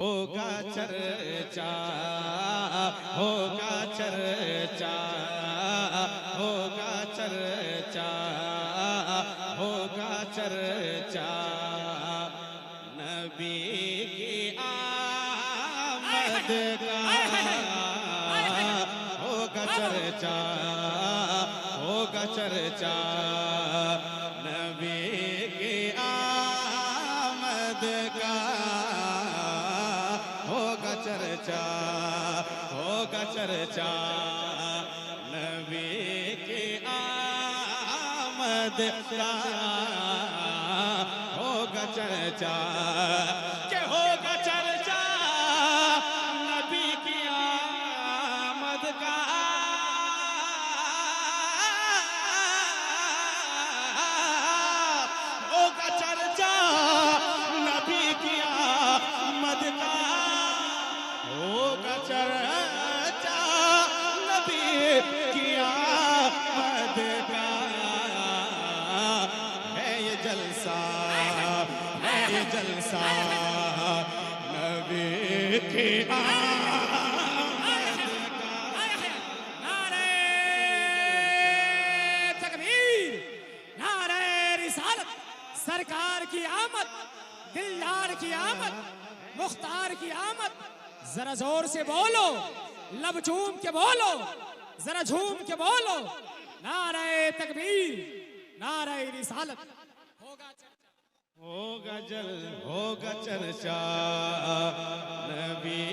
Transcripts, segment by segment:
होगा चर्चा, होगा चर्चा, होगा चर्चा, होगा चर्चा, नबी की आमद का होगा चर्चा, होगा चर्चा, नबी की आमद का होगा चर्चा, होगा चर्चा, नबी की आमद का होगा चर्चा, के होगा चर्चा, नबी की आमद का होगा चर्चा, नबी की आमद का होगा चर्चा, नबी की आमद का है ये जलसा, है ये जलसा, नबी की आमद का। नारे तकबीर, नारे रिसालत, सरकार की आमद, दिलदार की आमद, मुख्तार की आमद। जरा जोर से बोलो, लब झूम के बोलो, जरा झूम के बोलो। नारे तकबीर, नारे रिसालत। होगा होगा चर्चा, नबी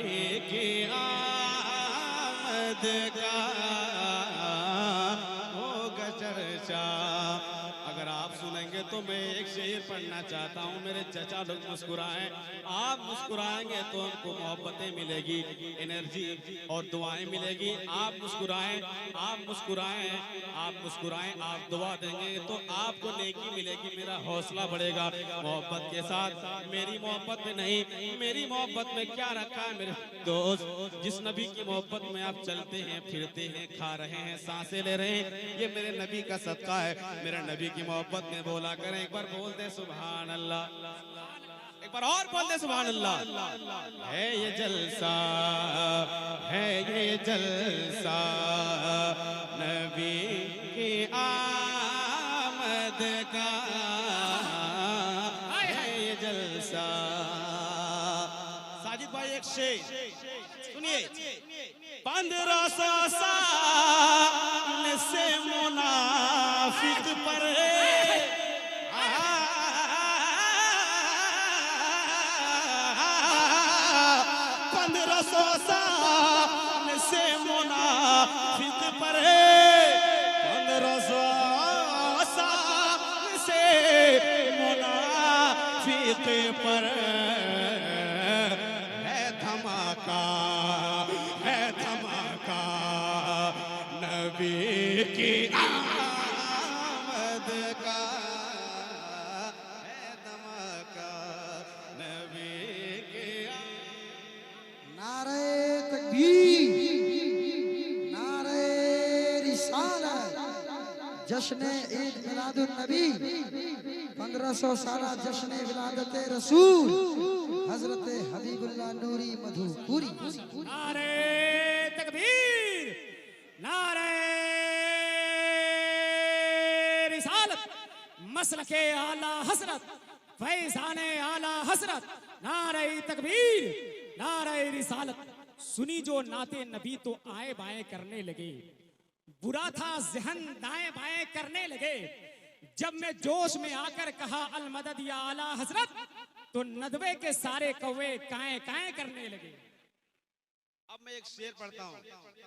की आमद का होगा चर्चा। अगर आप सुनेंगे तो मैं एक शेर पढ़ना चाहता हूँ। मेरे चचा लोग मुस्कुराएं, आप मुस्कुराएंगे तो हमको मोहब्बतें मिलेगी, एनर्जी और दुआएं मिलेगी। आप मुस्कुराएं, आप मुस्कुराएं, आप मुस्कुराएं, आप दुआ देंगे तो आपको नेकी मिलेगी, मेरा हौसला बढ़ेगा। मोहब्बत के साथ, मेरी मोहब्बत में नहीं, मेरी मोहब्बत में क्या रखा है मेरे दोस्त? जिस नबी की मोहब्बत में आप चलते हैं, फिरते हैं, खा रहे हैं, सांसें ले रहे हैं, ये मेरे नबी का सदका है। मेरे नबी की मोहब्बत में बोला करें, एक बार बोल दे सुभान अल्लाह, एक बार और बोल दे सुभान अल्लाह। है ये जलसा, है ये जलसा, नबी की आमद का है ये जलसा। साजिद भाई एक शेर सुनिए। 1500 साल से मुनाफिक पर 1500 साल से मुनाफिक पर 1500 साल से मुनाफिक पर है धमाका, है धमाका, नबी की आमद का है धमाका, नबी की नारे तकबीर, नारे रिसालत, जश्न ईद मिलादुन नबी, 1500 साला जश्न विलादत रसूल हजरत हबीबुल्लाह नूरी मधुपुरी। नारे तकबीर, नारे रिसालत, मसलके आला हसरत, फैजाने आला हसरत। नारे तकबीर, नारे रिसालत। सुनी जो नाते नबी तो आए बाएं करने लगे, बुरा था जहन दाएं बाएं करने लगे। जब मैं जोश में आकर कहा अल मदद या आला हजरत, तो नदवे के सारे कौवे काएं काएं करने लगे। अब मैं एक शेर पढ़ता हूँ,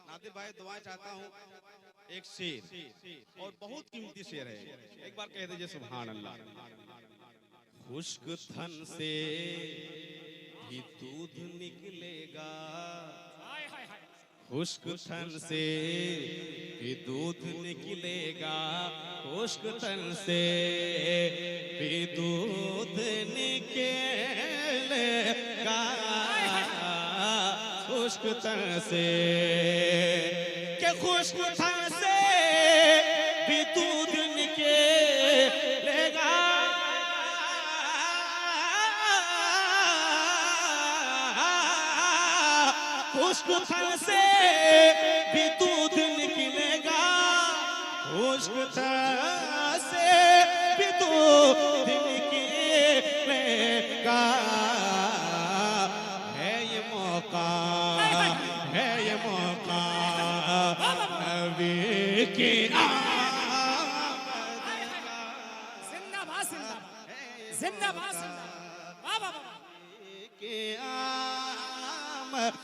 नादिर भाई दुआएं चाहता हूँ। एक शेर और बहुत कीमती शेर है, एक बार कह दीजिए सुभान अल्लाह। खुश्क थन से भी दूध निकलेगा, खुश्क थन से भी दूध निकलेगा, खुश्क थन से भी दूध निकलेगा, खुश्क तन से के खुश्क थन से भी दूध निकलेगा। खुश्क थल से भी दूध निकलेगा, खुश्क थल से भी दूध निकलेगा। है ये मौका, है ये मौका नबी की जिंदाबाद जिंदाबाद जिंदाबाद जिंदाबाद। वाह वाह वाह। के आमद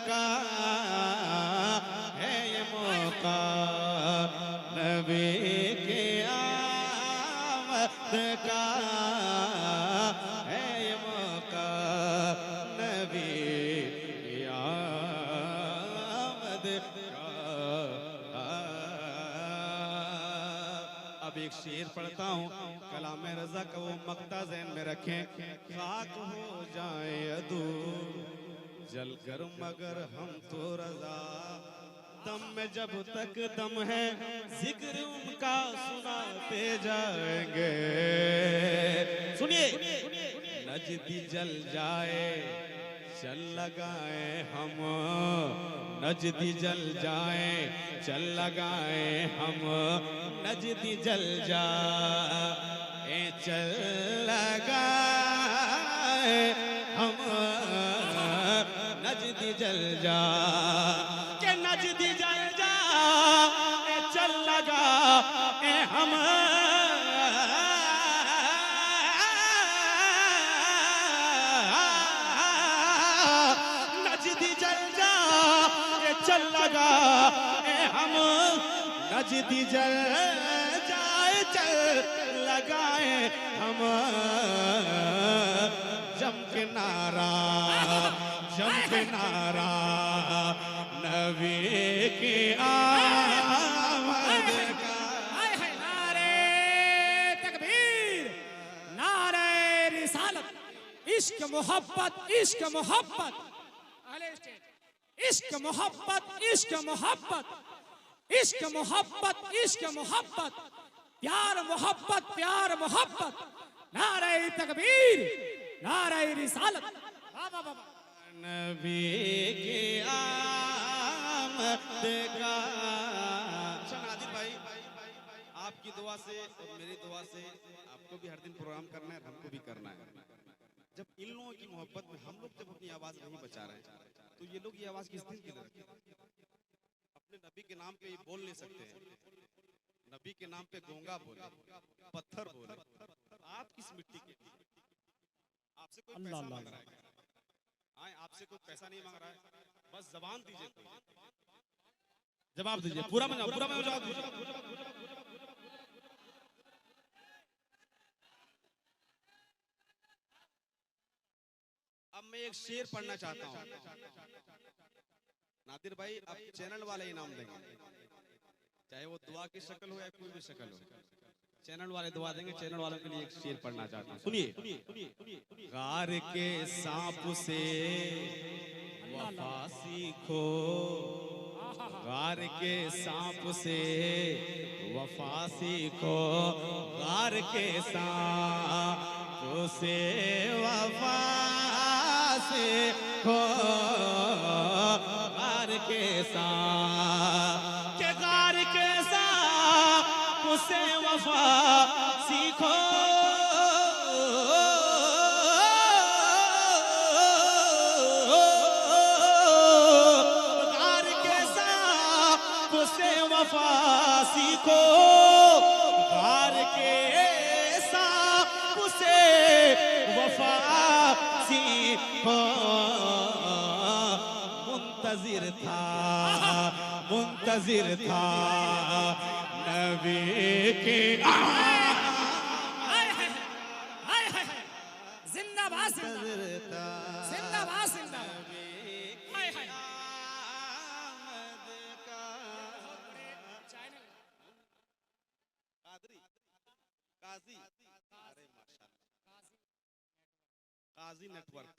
का है ये मौका, नबी के आमद का है ये मौका, नबी की आमद का। अब एक शेर पढ़ता हूँ, कलाम रज़ा का वो मक्ता ज़हन में रखें। खाक हो जाए अदू जल कर मगर हम तो रज़ा, दम में जब तक दम है जिक्र उनका सुनाते जाएंगे। सुनिए, नजदी जल जाए चल लगाए हम, नजदी जल जाए चल लगाए हम, नजदी जल जाए चल लगाए हम, नजदी जल जा के नजदी जल जा चल लगा हम, नजदी जल जा चल लगा हम, नजदी जल जाए चल लगाए हम। जम के नारा, जम के नारा नबी की आमद का। हाय हाय। नारे तकबीर, नारे रिसालत। इश्क मोहब्बत, इश्क मोहब्बत। अहले स्टेज, इश्क मोहब्बत, इश्क मोहब्बत, इश्क मोहब्बत, इश्क मोहब्बत, प्यार मोहब्बत, प्यार मोहब्बत। नारे तकबीर, नारे रिसालत। वाह वाह वाह। नबी की आमद का। अच्छा नादिर भाई, आपकी दुआ से और मेरी दुआ से आपको भी हर दिन प्रोग्राम करना है, हमको भी करना है। जब इन लोगों की मोहब्बत में हम लोग जब अपनी आवाज नहीं बचा रहे हैं, तो ये लोग ये आवाज किस दिन की रखें? अपने नबी के नाम पे ये बोल नहीं सकते हैं, नबी के नाम पे गोंगा बोले, पत्थर बोले। आप किस मिट्टी के? आपसे कोई पैसा मांग रहा है? आए, आपसे कोई पैसा नहीं मांग रहा है, बस जबान दीजिए, जवाब दीजिए, पूरा में जवाब दीजिए। अब मैं एक शेर पढ़ना चाहता हूँ। नादिर भाई, अब चैनल वाले इनाम देंगे, चाहे वो दुआ की शक्ल हो या कोई भी शक्ल हो, चैनल वाले दुआ देंगे। चैनल वालों के लिए एक शेर पढ़ना चाहता हूँ, सुनिए। गार के सांप से वफा सीखो, गार के सांप से वफा सीखो, गार के सांप से वफा सीखो, गार के सांप के, गार के सांप से वफा सीखो, गार के सांप से वफा सीखो, गार के सांप से वफा सीखो। मुंतजिर था नबी के। हाय हाय हाय हाय। जिंदाबाद जिंदाबाद जिंदाबाद जिंदाबाद। हाय हाय। काजी, अरे माशाल्लाह, काजी नेटवर्क,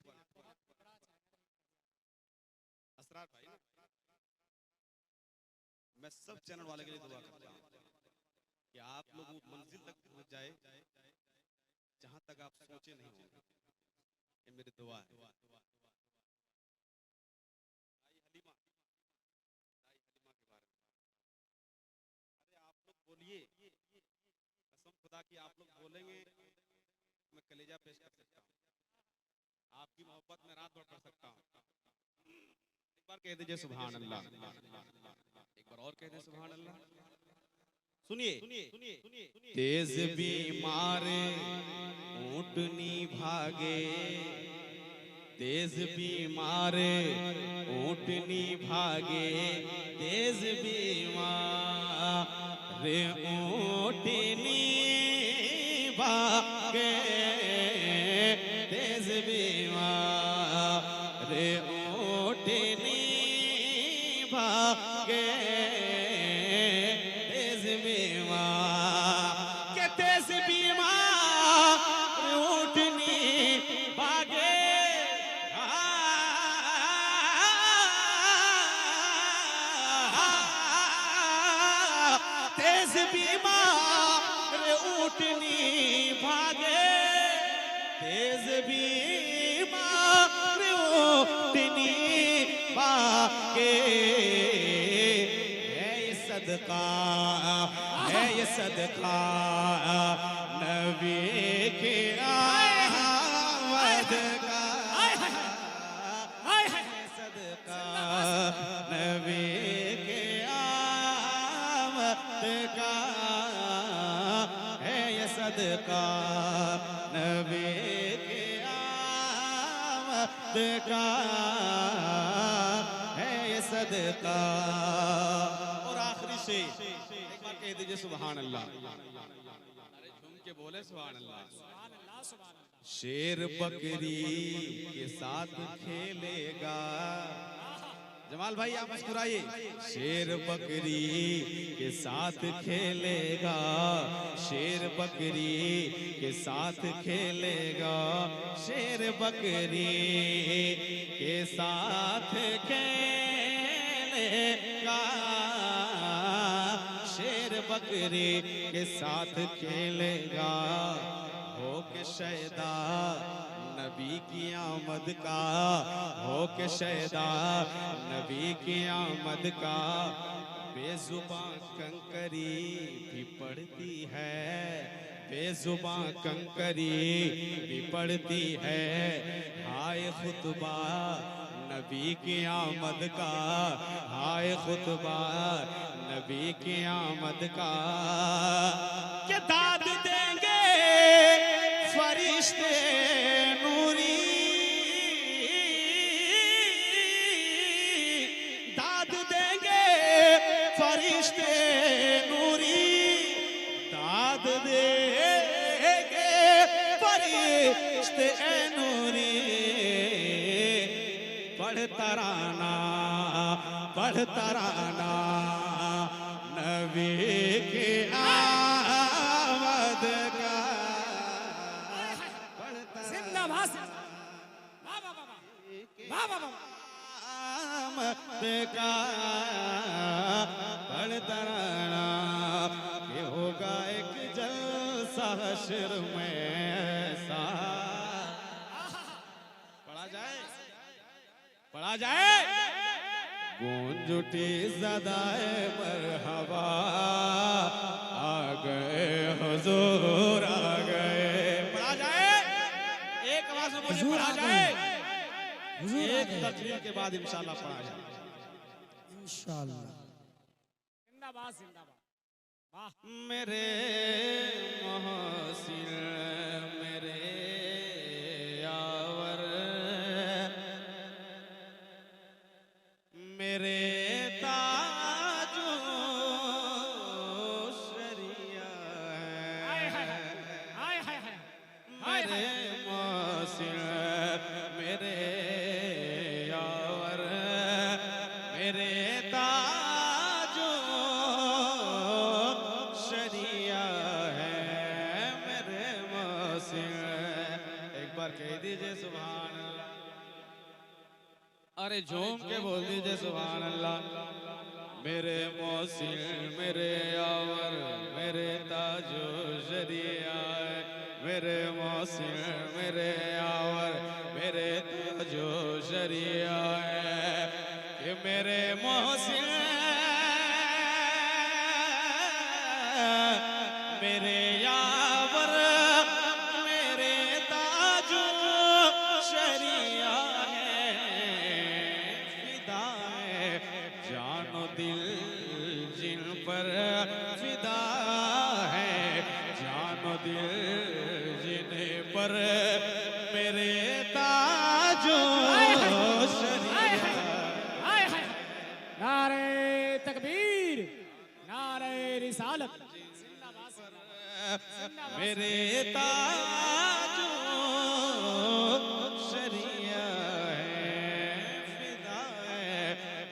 असरार भाई, मैं सब चैनल वाले के लिए दुआ करता हूँ कि आप लोग वो मंजिल तक पहुंच जाए जहां तक आप सोचे नहीं होंगे। ये मेरी दुआ है। खुदा की आप लोग बोलेंगे मैं कलेजा पेश कर सकता हूँ, आपकी मोहब्बत में रात भर पढ़ सकता हूँ। एक बार कह दीजिए सुभान अल्लाह, एक बार और कह दीजिए सुभान अल्लाह। सुनिए, तेज बीमार ऊँटनी भागे, तेज बीमार ऊँटनी भागे, तेज बीमार ऊँटनी भागे, तेज बीमार ऊँटनी भागे, तेज बीमार के तेज बीमार ऊँटनी भागे, तेज बीमार ऊँटनी भागे, तेज बीमार ऊँटनी भागे, है ये सदका, है ये सदका नबी के आमद का, सदका नबी के आमद का, है ये सदका नबी के आमद का, है ये सदका। और आखिरी से एक बार कह दीजिए सुभान अल्लाह, अरे झूम के बोले सुभान अल्लाह। शेर बकरी के साथ खेलेगा, जमाल भाई आप मुस्कुराइए, शेर बकरी के साथ खेलेगा, शेर बकरी के साथ खेलेगा, शेर बकरी के साथ खेलेगा, शेर बकरी के साथ खेलेगा, हो के शैदा नबी की आमद का, हो के शैदा नबी की आमद का, बेजुबां कंकरी भी पड़ती है, बेजुबां कंकरी भी पड़ती है, हाय खुतबा नबी की आमद का, हाय खुतबा नबी की आमद का, क्या दाद देंगे फरिश्ते नूरी, दाद देंगे फरिश्ते नूरी, दाद देंगे फरिश्ते नूरी, पढ़ तराना, पढ़ तराना नबी के आमद का, जिंदाबाद, वाह वाह वाह वाह वाह वाह, आमद का, पढ़ तराना के होगा एक जलसा हश्र में ऐसा, पढ़ा जाए, पढ़ा जाए, गूंज उठी सदाए मरहबा, आ गए हुजूर आ गए, पढ़ा जाए, एक आवाज में बोलिए पढ़ा जाए, एक तकरीर के बाद इंशाल्लाह पढ़ा जाए, इंशाल्लाह। जिंदाबाद जिंदाबाद, वाह मेरे मोहसिन मेरे यावर, मेरे ताजो शरिया हाय हाय हाय हाय हाय, मेरे मोहसिन मेरे यावर, मेरे ताजो शरिया है, मेरे मोहसिन, एक बार कह दीजिए सुभान अल्लाह, अरे झूम के बोल दीजिए सुभान अल्लाह, मेरे मोहसिन मेरे यावर, मेरे ताजो शरिया है, मेरे मोहसिन मेरे यावर, मेरे ताजो शरिया है, ये मेरे मोहसिन मेरे यार पर फिदा है, जानो दिल जिन पर मेरे ताजो शरीया। नारे तकबीर, नारे रिसालत, मेरे ताजो शरिया है, फिदा है,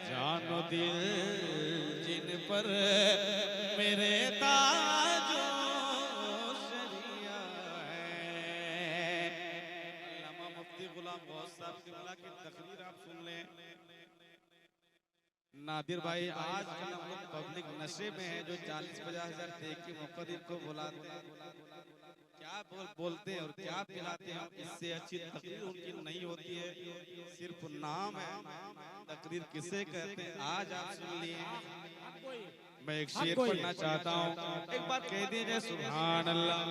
जानो दिल जिन पर मेरे ताजो शरिया है। अल्लामा मुफ्ती गुलाम गौस साहब की तकरीर आप सुन लें। नादिर भाई, आज कल हम लोग पब्लिक नशे में है, जो 40-50 हजार दे के मुकर्रिर को बुलाते हैं, क्या बोलते हैं और क्या पिलाते हैं, इससे अच्छी तकरीर उनकी नहीं होती है, सिर्फ नाम है। तकरीर किसे कहते हैं आज आप सुन लिए। मैं एक शेर पढ़ना चाहता हूँ, एक बार कह दीजिए सुभान अल्लाह।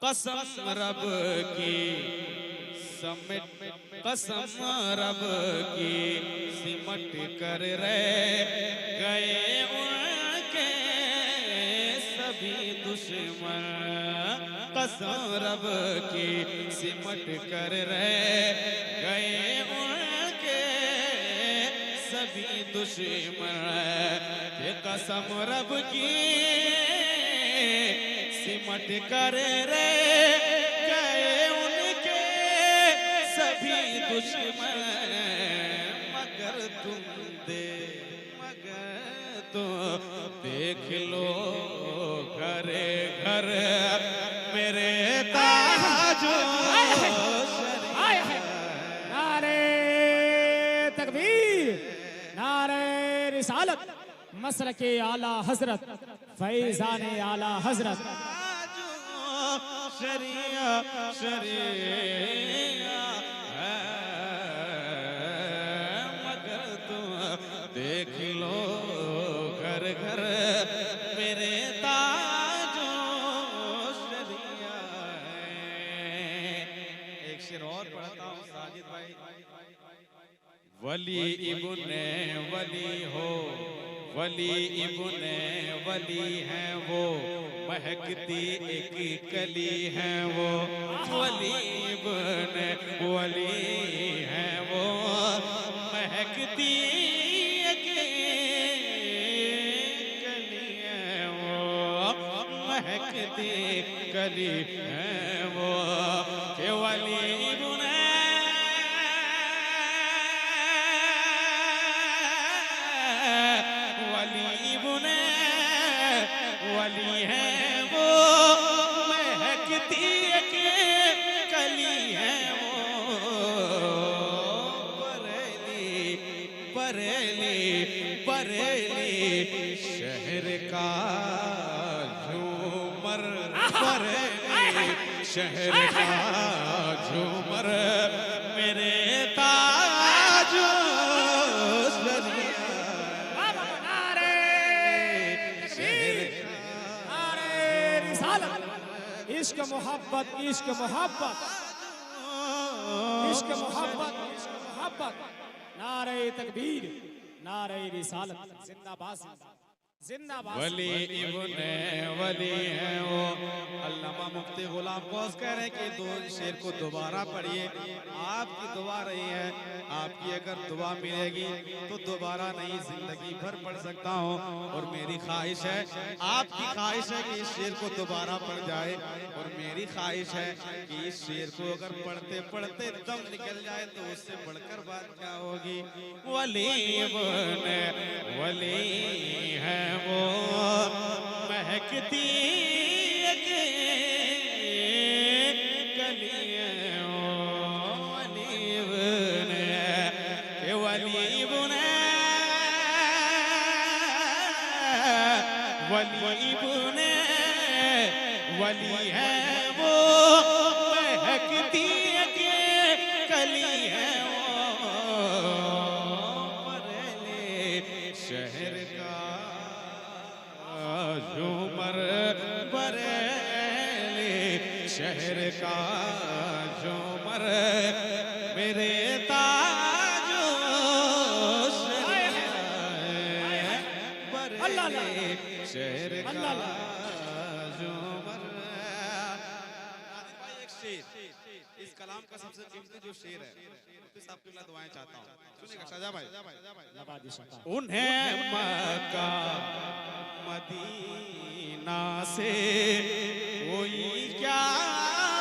कसम रब की समेट, कसम रब की सिमट कर रह गए उनके सभी दुश्मन। कसम रब की सिमट कर रह गए उनके सभी दुश्मन। ये कसम रब की सिमट कर रह गए उनके सभी दुश्मन। मगर तुम देख लो घरे घर मेरे ताजो शरीया। नारे तकबीर, नारे रिसालत, मसलके आला हजरत, फैजान आला हजरत। शरिया शरिया है, मगर तुम देख लो घर घर मेरे ताजो शरिया है। एक शेर और पढ़ता हूँ साजिद भाई। वली इब्ने वली हो, वली इब्ने वली हैं वो, महकती एक कली हैं वो। वली इब्ने वली हैं वो, महकती एक कली हैं वो, महकती कली हैं वो। के वली इब्ने वली है वो, महकती के कली है वो। बरेली बरेली बरेली शहर का झूमर, बरेली शहर का झूमर मेरे ताजो इश्क मोहब्बत, इश्क मोहब्बत, इश्क मोहब्बत, इश्क मोहब्बत। नारे तकबीर, नारे रिसालत, जिंदाबाद जिंदाबाद। वली इब्ने वली है वो। अल्लामा मुफ्ती गुलाम गौस कह रहे हैं कि दो शेर को दोबारा पढ़िए। आपकी दुआ रही है, आपकी अगर दुआ मिलेगी तो दोबारा नहीं जिंदगी भर पढ़ सकता हूँ। और मेरी ख्वाहिश है, आपकी ख्वाहिश है कि इस शेर को दोबारा पढ़ जाए, और मेरी ख्वाहिश है कि इस शेर को अगर पढ़ते पढ़ते दम निकल जाए तो उससे बढ़कर बात क्या होगी। वली इब्ने वली है वो, महकती कली वो। वली इब्ने वली इब्ने वली इब्ने वली है वो, महकती कली है वो। बरेली शहर का झूमर, बरेली शहर का झूमर मेरे ताजो शरिया है। शेर का अल्लाह जो मर नादिर भाई एक शेर इस कलाम का सबसे कीमती जो शेर है मुफ्ती साहब की मैं दुआएं चाहता हूँ सुनिएगा शाहजहां भाई नवाज़ शता। उन्हें मक्का मदीना से कोई क्या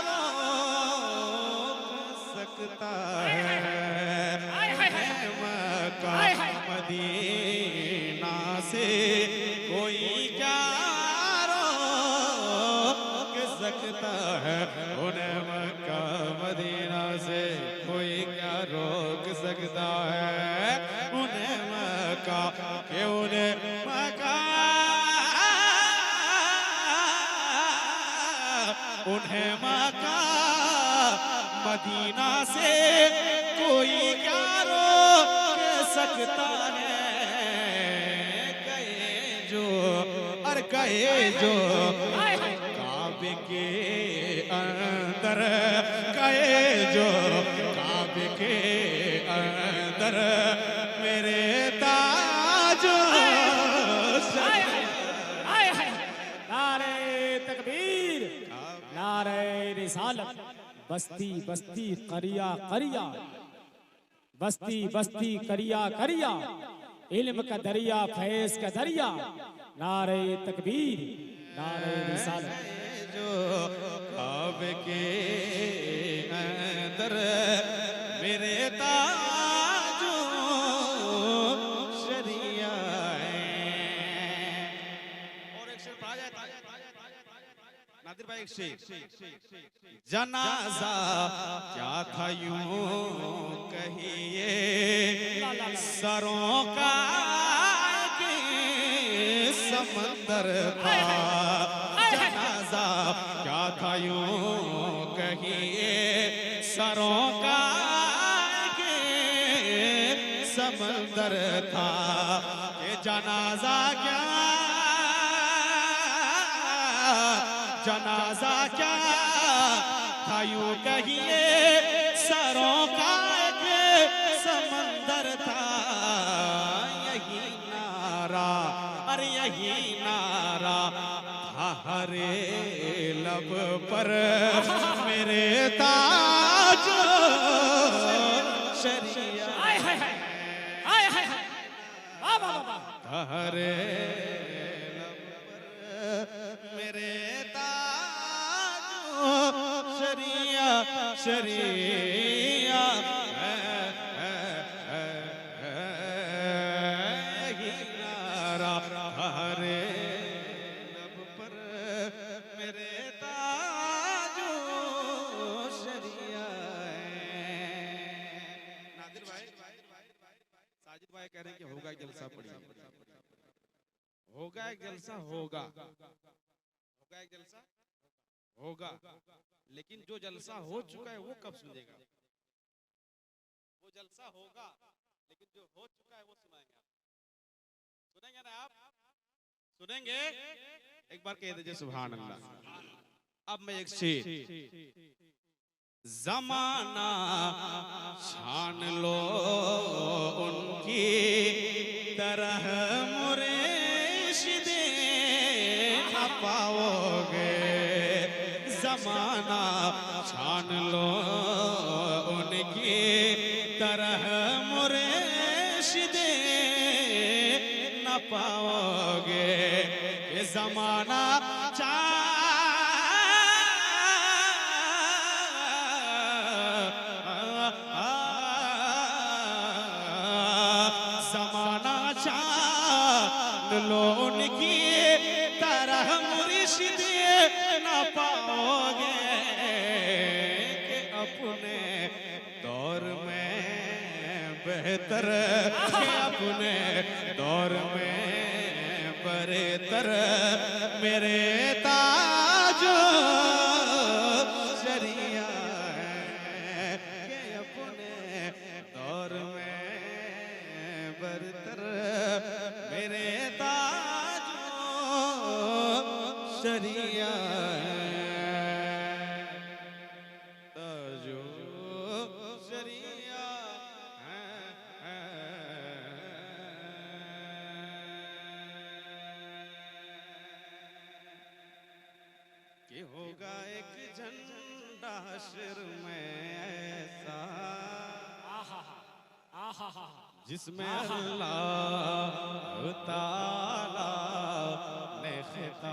रोक सकता है उन्हें मक्का मदीना से कोई क्या रोक सकता है उन्हें मक्का मदीना से कोई क्या रोक सकता है उन्हें मक्का के उन्हें मक्का उन्हें मक्का मदीना से कोई क्या रोक सकता है गए जो और गए जो काबे के अंदर गए जो काबे के अंदर मेरे ताज नारे तकबीर, नारे रिसालत। बस्ती बस्ती करिया करिया, बस्ती बस्ती करिया करिया, इल्म का दरिया फैज का दरिया। नारे तकबीर, नारे रिसालत। जो काबे के अंदर मेरे ताजो शरिया और एक शेर पढ़ा जाए नादिर भाई एक शेर जनाजा क्या था यूं कहिए सरों का के समंदर था जनाजा क्या था यूं कहिए सरों का के समंदर था ये जनाजा क्या जनाजा क्या था यूं कहिए सरों का एक समंदर था यही नारा अरे यही नारा था हरे लब पर मेरे ताज शरिया आय हाय हाय, आय हाय हाय, वाह वाह वाह वाह। हरे लब पर मेरे ताज शरिया शरिया यही नारा हरे लब पर मेरे ताजो शरिया नादिर भाई साजिद भाई कह रहे हैं कि होगा एक जलसा पड़ी होगा एक जलसा होगा एक जलसा होगा लेकिन जो जलसा हो चुका है वो कब सुनेगा वो जलसा होगा लेकिन जो हो चुका है वो सुनाएंगे सुनेंगे ना आप सुनेंगे एक बार कह दीजिए सुभान अल्लाह अब मैं एक शेर जमाना छान लो उनकी तरह मुर्शिदे न पाओगे जमाना छान लो उनकी तरह मुर्शिदे न पाओगे ये जमाना जमाना छान लो उनकी तरह मुर्शिदे न पाओगे कि अपने दौर में बेहतर के अपने दौर में बरेतर मेरे ताजो शरिया है के अपने दौर में बरतर मेरे ताजो शरिया ताजो शरिया कि होगा एक झंडा हश्र में ऐसा जिसमें अल्लाह ताला ने खिताब